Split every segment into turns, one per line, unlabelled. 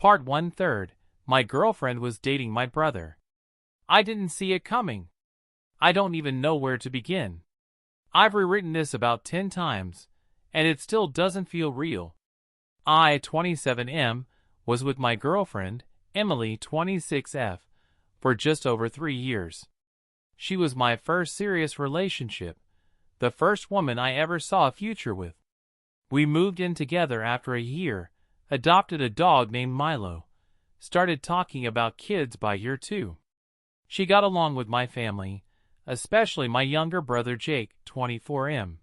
Part 1/3. My girlfriend was dating my brother. I didn't see it coming. I don't even know where to begin. I've rewritten this about 10 times, and it still doesn't feel real. I, 27M, was with my girlfriend, Emily, 26F, for just over 3 years. She was my first serious relationship, the first woman I ever saw a future with. We moved in together after a year, adopted a dog named Milo, started talking about kids by year 2. She got along with my family, especially my younger brother Jake, 24M.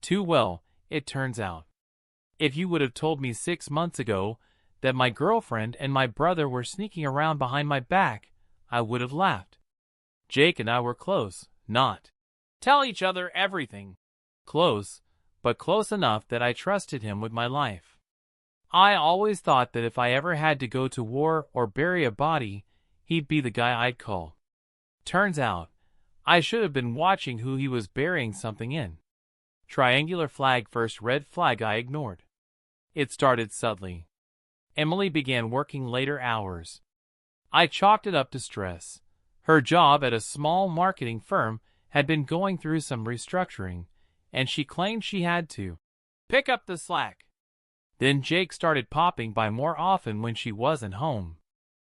Too well, it turns out. If you would have told me 6 months ago that my girlfriend and my brother were sneaking around behind my back, I would have laughed. Jake and I were close, not tell each other everything. Close, but close enough that I trusted him with my life. I always thought that if I ever had to go to war or bury a body, he'd be the guy I'd call. Turns out, I should have been watching who he was burying something in. Triangular flag first, red flag I ignored. It started subtly. Emily began working later hours. I chalked it up to stress. Her job at a small marketing firm had been going through some restructuring, and she claimed she had to pick up the slack. Then Jake started popping by more often when she wasn't home.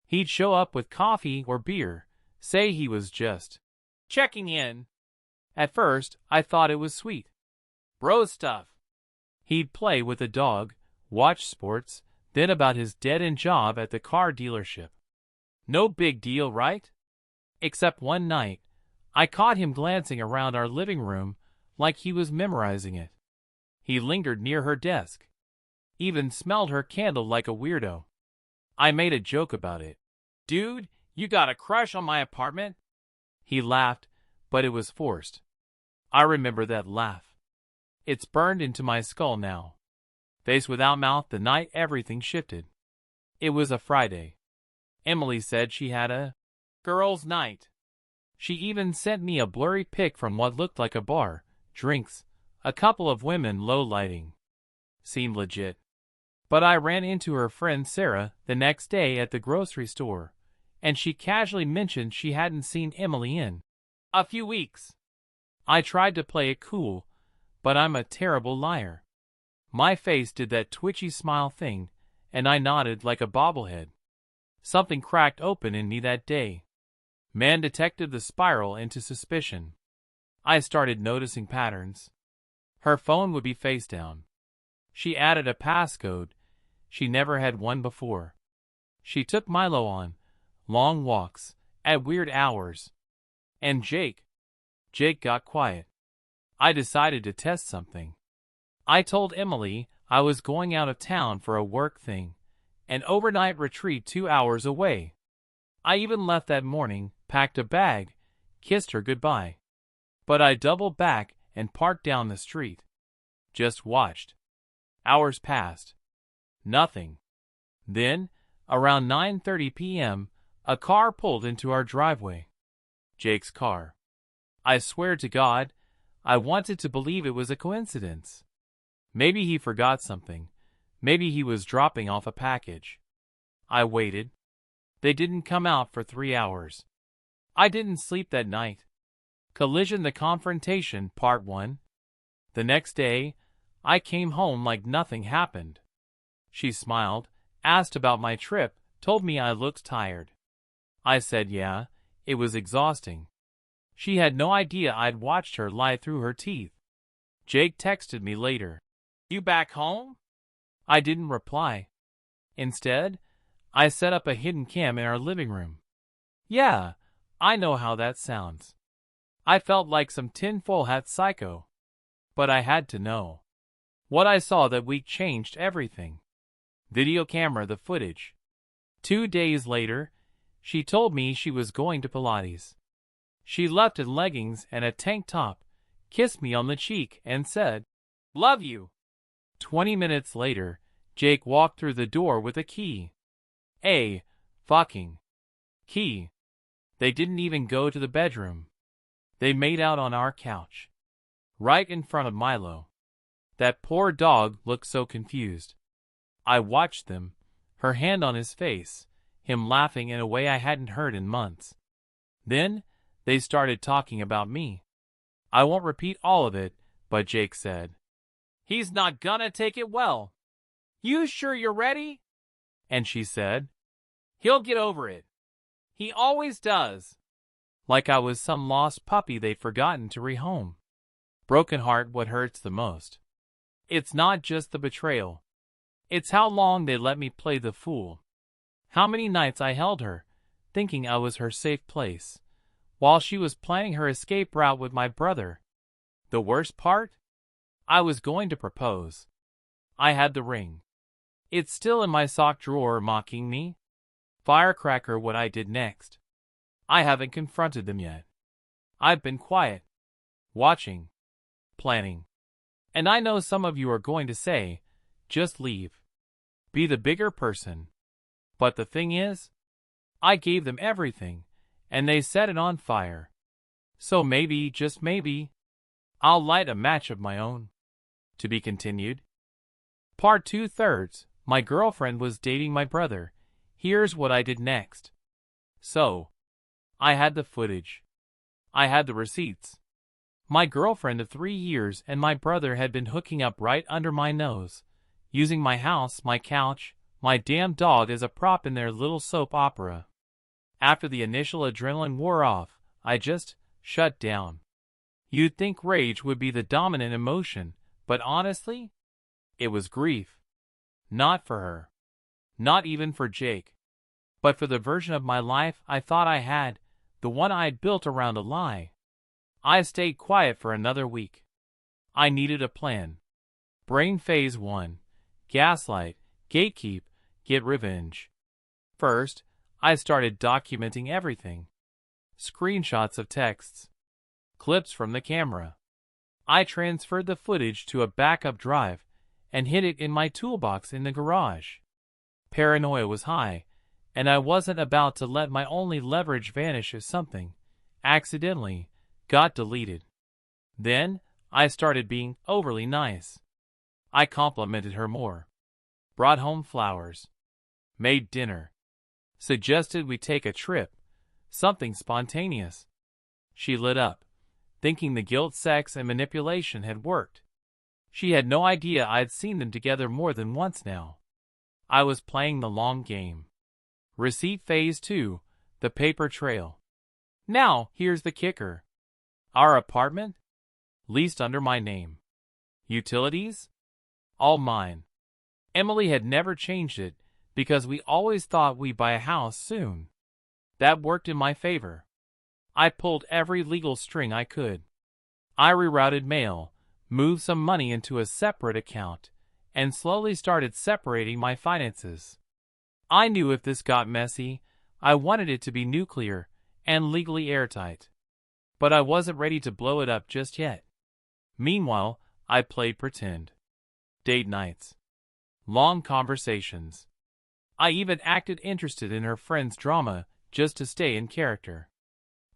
He'd show up with coffee or beer, say he was just checking in. At first, I thought it was sweet. Bro stuff. He'd play with the dog, watch sports, then about his dead-end job at the car dealership. No big deal, right? Except one night, I caught him glancing around our living room like he was memorizing it. He lingered near her desk. Even smelled her candle like a weirdo. I made a joke about it. Dude, you got a crush on my apartment? He laughed, but it was forced. I remember that laugh. It's burned into my skull now. Face without mouth the night everything shifted. It was a Friday. Emily said she had a girls' night. She even sent me a blurry pic from what looked like a bar, drinks, a couple of women, low lighting. Seemed legit. But I ran into her friend Sarah the next day at the grocery store, and she casually mentioned she hadn't seen Emily in a few weeks. I tried to play it cool, but I'm a terrible liar. My face did that twitchy smile thing, and I nodded like a bobblehead. Something cracked open in me that day. Man detected the spiral into suspicion. I started noticing patterns. Her phone would be face down. She added a passcode. She never had one before. She took Milo on long walks at weird hours. And Jake got quiet. I decided to test something. I told Emily I was going out of town for a work thing, an overnight retreat 2 hours away. I even left that morning, packed a bag, kissed her goodbye. But I doubled back and parked down the street. Just watched. Hours passed. Nothing. Then, around 9:30 p.m., a car pulled into our driveway. Jake's car. I swear to God, I wanted to believe it was a coincidence. Maybe he forgot something. Maybe he was dropping off a package. I waited. They didn't come out for 3 hours. I didn't sleep that night. Collision: The Confrontation, Part 1. The next day, I came home like nothing happened. She smiled, asked about my trip, told me I looked tired. I said yeah, it was exhausting. She had no idea I'd watched her lie through her teeth. Jake texted me later. You back home? I didn't reply. Instead, I set up a hidden cam in our living room. Yeah, I know how that sounds. I felt like some tinfoil hat psycho. But I had to know. What I saw that week changed everything. Video camera the footage. 2 days later, she told me she was going to Pilates. She left in leggings and a tank top, kissed me on the cheek, and said, "Love you." 20 minutes later, Jake walked through the door with a key. A fucking key. They didn't even go to the bedroom. They made out on our couch. Right in front of Milo. That poor dog looked so confused. I watched them, her hand on his face, him laughing in a way I hadn't heard in months. Then, they started talking about me. I won't repeat all of it, but Jake said, "He's not gonna take it well. You sure you're ready?" And she said, "He'll get over it. He always does." Like I was some lost puppy they'd forgotten to rehome. Broken heart, what hurts the most. It's not just the betrayal. It's how long they let me play the fool. How many nights I held her, thinking I was her safe place, while she was planning her escape route with my brother. The worst part? I was going to propose. I had the ring. It's still in my sock drawer mocking me. Firecracker, what I did next. I haven't confronted them yet. I've been quiet. Watching. Planning. And I know some of you are going to say, just leave. Be the bigger person. But the thing is, I gave them everything, and they set it on fire. So maybe, just maybe, I'll light a match of my own. To be continued. Part 2/3. My girlfriend was dating my brother. Here's what I did next. So, I had the footage. I had the receipts. My girlfriend of 3 years and my brother had been hooking up right under my nose, using my house, my couch, my damn dog as a prop in their little soap opera. After the initial adrenaline wore off, I just shut down. You'd think rage would be the dominant emotion, but honestly, it was grief. Not for her. Not even for Jake. But for the version of my life I thought I had, the one I'd built around a lie. I stayed quiet for another week. I needed a plan. Brain phase 1. Gaslight, gatekeep, get revenge. First, I started documenting everything. Screenshots of texts. Clips from the camera. I transferred the footage to a backup drive and hid it in my toolbox in the garage. Paranoia was high, and I wasn't about to let my only leverage vanish if something, accidentally, got deleted. Then, I started being overly nice. I complimented her more. Brought home flowers. Made dinner. Suggested we take a trip. Something spontaneous. She lit up, thinking the guilt, sex, and manipulation had worked. She had no idea I'd seen them together more than once now. I was playing the long game. Receipt phase 2, the paper trail. Now, here's the kicker. Our apartment? Leased under my name. Utilities? All mine. Emily had never changed it because we always thought we'd buy a house soon. That worked in my favor. I pulled every legal string I could. I rerouted mail, moved some money into a separate account, and slowly started separating my finances. I knew if this got messy, I wanted it to be nuclear and legally airtight. But I wasn't ready to blow it up just yet. Meanwhile, I played pretend. Date nights. Long conversations. I even acted interested in her friend's drama just to stay in character.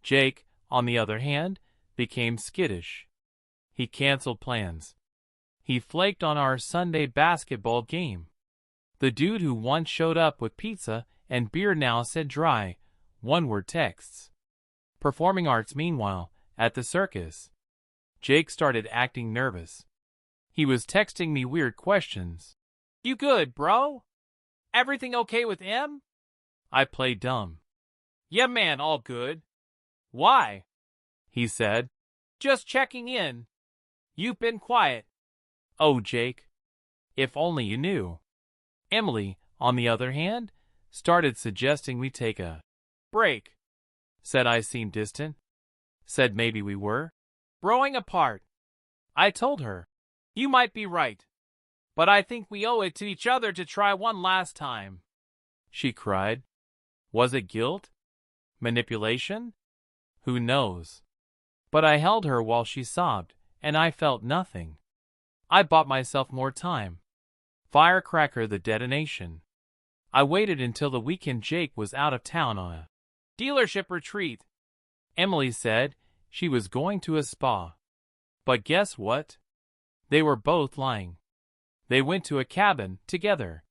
Jake, on the other hand, became skittish. He canceled plans. He flaked on our Sunday basketball game. The dude who once showed up with pizza and beer now said dry, one-word texts. Performing arts meanwhile, at the circus. Jake started acting nervous. He was texting me weird questions. "You good, bro? Everything okay with M?" I played dumb. "Yeah, man, all good." "Why?" he said. "Just checking in. You've been quiet." Oh, Jake. If only you knew. Emily, on the other hand, started suggesting we take a break. Said I seemed distant. Said maybe we were growing apart. I told her, "You might be right, but I think we owe it to each other to try one last time." She cried. Was it guilt? Manipulation? Who knows? But I held her while she sobbed, and I felt nothing. I bought myself more time. Firecracker, the detonation. I waited until the weekend Jake was out of town on a dealership retreat. Emily said she was going to a spa. But guess what? They were both lying. They went to a cabin together.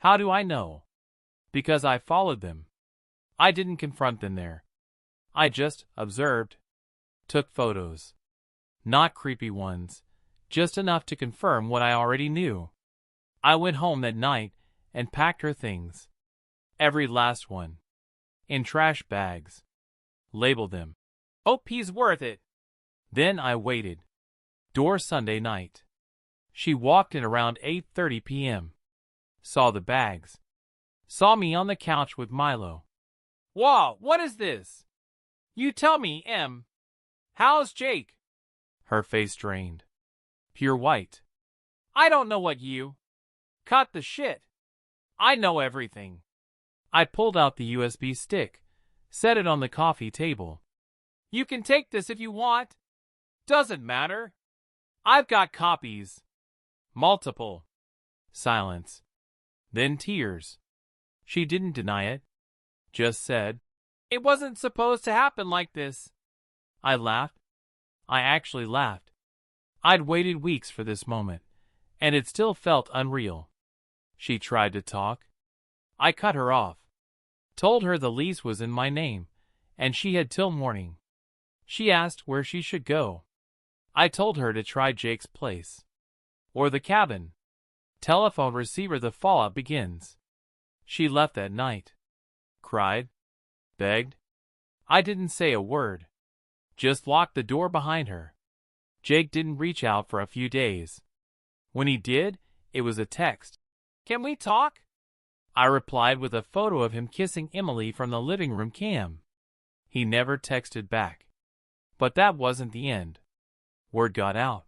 How do I know? Because I followed them. I didn't confront them there. I just observed. Took photos. Not creepy ones, just enough to confirm what I already knew. I went home that night and packed her things. Every last one. In trash bags. Labeled them. Hope he's worth it. Then I waited. Door Sunday night. She walked in around 8:30 p.m. Saw the bags. Saw me on the couch with Milo. Whoa, what is this? You tell me, Em. How's Jake? Her face drained. Pure white. I don't know what you... Cut the shit. I know everything. I pulled out the USB stick, set it on the coffee table. You can take this if you want. Doesn't matter. I've got copies. Multiple. Silence. Then tears. She didn't deny it. Just said, it wasn't supposed to happen like this. I laughed. I actually laughed. I'd waited weeks for this moment, and it still felt unreal. She tried to talk. I cut her off. Told her the lease was in my name, and she had till morning. She asked where she should go. I told her to try Jake's place. Or the cabin. Telephone receiver, the fallout begins. She left that night. Cried. Begged. I didn't say a word. Just locked the door behind her. Jake didn't reach out for a few days. When he did, it was a text. Can we talk? I replied with a photo of him kissing Emily from the living room cam. He never texted back. But that wasn't the end. Word got out.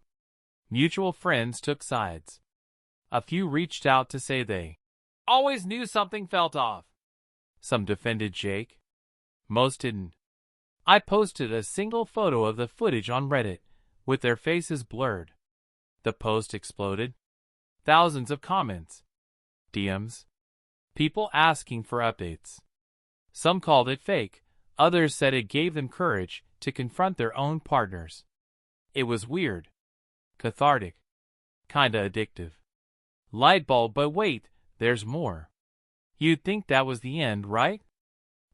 Mutual friends took sides. A few reached out to say they always knew something felt off. Some defended Jake. Most didn't. I posted a single photo of the footage on Reddit, with their faces blurred. The post exploded. Thousands of comments. DMs. People asking for updates. Some called it fake. Others said it gave them courage to confront their own partners. It was weird. Cathartic. Kinda addictive. Light bulb, but wait, there's more. You'd think that was the end, right?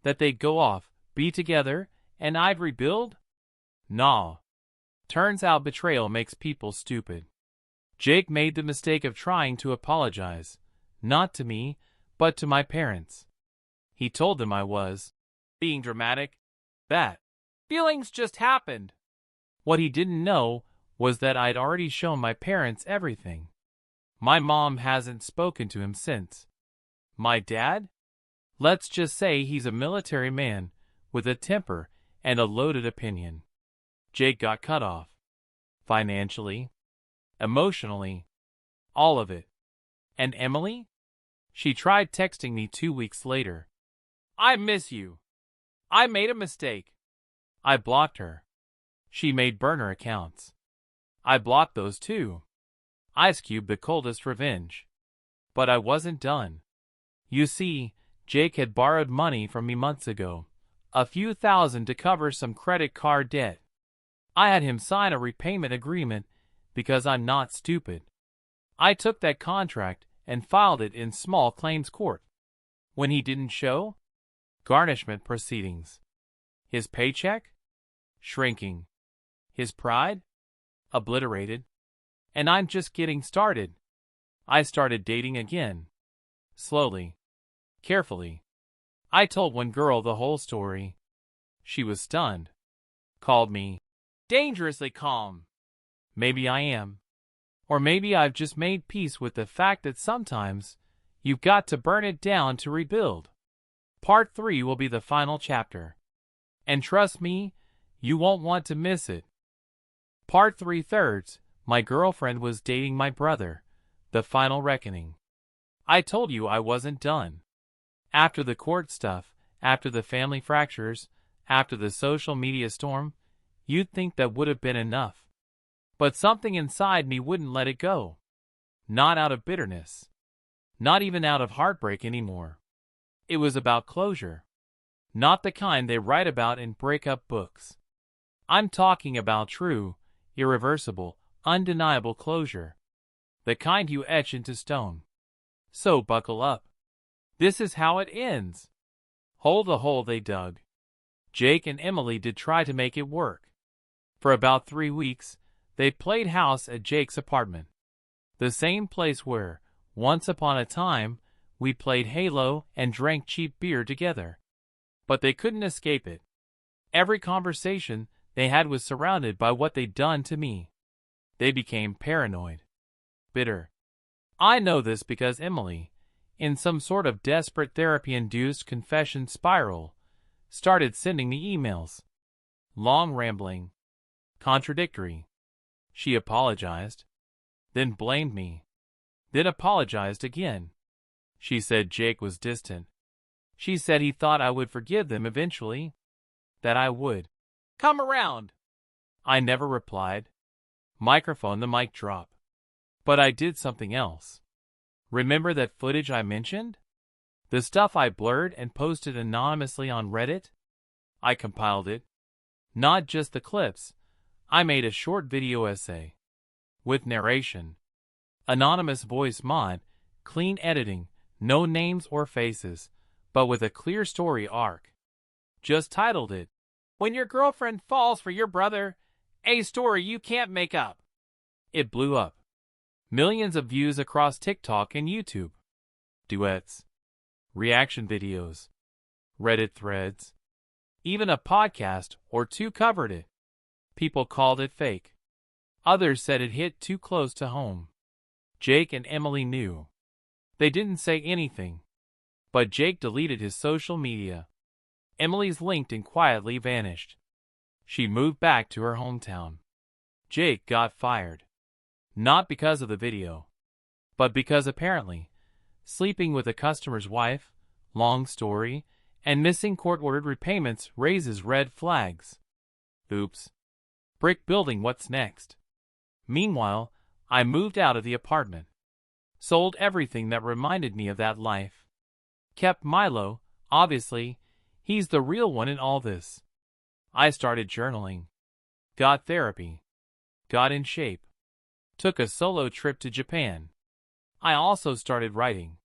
That they'd go off, be together, and I'd rebuild? Nah. Turns out betrayal makes people stupid. Jake made the mistake of trying to apologize, not to me, but to my parents. He told them I was being dramatic, that feelings just happened. What he didn't know was that I'd already shown my parents everything. My mom hasn't spoken to him since. My dad? Let's just say he's a military man with a temper and a loaded opinion. Jake got cut off. Financially. Emotionally. All of it. And Emily? She tried texting me 2 weeks later. I miss you. I made a mistake. I blocked her. She made burner accounts. I blocked those too. Ice Cube, the coldest revenge. But I wasn't done. You see, Jake had borrowed money from me months ago, a few thousand to cover some credit card debt. I had him sign a repayment agreement because I'm not stupid. I took that contract and filed it in small claims court. When he didn't show, garnishment proceedings. His paycheck? Shrinking. His pride? Obliterated. And I'm just getting started. I started dating again. Slowly. Carefully. I told one girl the whole story. She was stunned. Called me dangerously calm. Maybe I am. Or maybe I've just made peace with the fact that sometimes you've got to burn it down to rebuild. Part 3 will be the final chapter. And trust me, you won't want to miss it. Part 3/3, my girlfriend was dating my brother. The final reckoning. I told you I wasn't done. After the court stuff, after the family fractures, after the social media storm, you'd think that would have been enough. But something inside me wouldn't let it go. Not out of bitterness. Not even out of heartbreak anymore. It was about closure. Not the kind they write about in breakup books. I'm talking about true, irreversible, undeniable closure. The kind you etch into stone. So buckle up. This is how it ends. Hole the hole they dug. Jake and Emily did try to make it work. For about 3 weeks, they played house at Jake's apartment. The same place where, once upon a time, we played Halo and drank cheap beer together. But they couldn't escape it. Every conversation they had was surrounded by what they'd done to me. They became paranoid, bitter. I know this because Emily, in some sort of desperate therapy-induced confession spiral, started sending me emails. Long, rambling, contradictory. She apologized, then blamed me, then apologized again. She said Jake was distant. She said he thought I would forgive them eventually, that I would come around. I never replied. Microphone the mic drop. But I did something else. Remember that footage I mentioned? The stuff I blurred and posted anonymously on Reddit? I compiled it. Not just the clips. I made a short video essay. With narration. Anonymous voice mod, clean editing, no names or faces, but with a clear story arc. Just titled it, When Your Girlfriend Falls for Your Brother, a Story You Can't Make Up. It blew up. Millions of views across TikTok and YouTube. Duets. Reaction videos. Reddit threads. Even a podcast or two covered it. People called it fake. Others said it hit too close to home. Jake and Emily knew. They didn't say anything. But Jake deleted his social media. Emily's LinkedIn quietly vanished. She moved back to her hometown. Jake got fired. Not because of the video, but because apparently, sleeping with a customer's wife, long story, and missing court-ordered repayments raises red flags. Oops. Brick building, what's next? Meanwhile, I moved out of the apartment. Sold everything that reminded me of that life. Kept Milo, obviously, he's the real one in all this. I started journaling. Got therapy. Got in shape. Took a solo trip to Japan. I also started writing.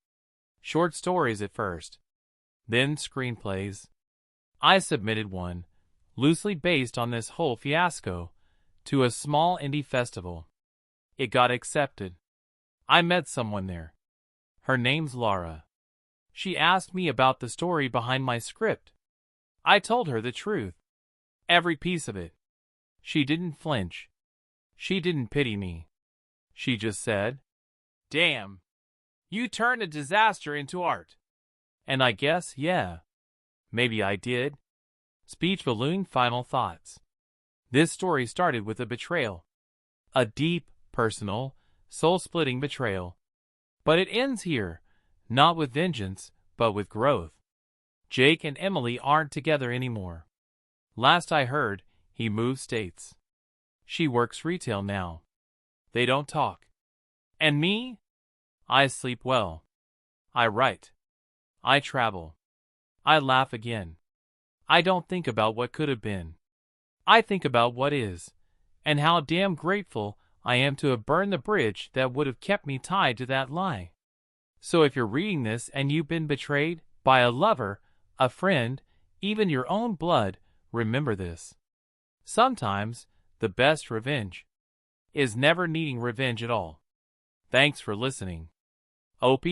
Short stories at first. Then screenplays. I submitted one, loosely based on this whole fiasco, to a small indie festival. It got accepted. I met someone there. Her name's Laura. She asked me about the story behind my script. I told her the truth. Every piece of it. She didn't flinch. She didn't pity me. She just said, "Damn, you turned a disaster into art." And I guess, yeah, maybe I did. Speech balloon final thoughts. This story started with a betrayal. A deep, personal, soul-splitting betrayal. But it ends here, not with vengeance, but with growth. Jake and Emily aren't together anymore. Last I heard, he moved states. She works retail now. They don't talk. And me? I sleep well. I write. I travel. I laugh again. I don't think about what could have been. I think about what is, and how damn grateful I am to have burned the bridge that would have kept me tied to that lie. So if you're reading this and you've been betrayed by a lover, a friend, even your own blood, remember this. Sometimes, the best revenge is never needing revenge at all. Thanks for listening. OP.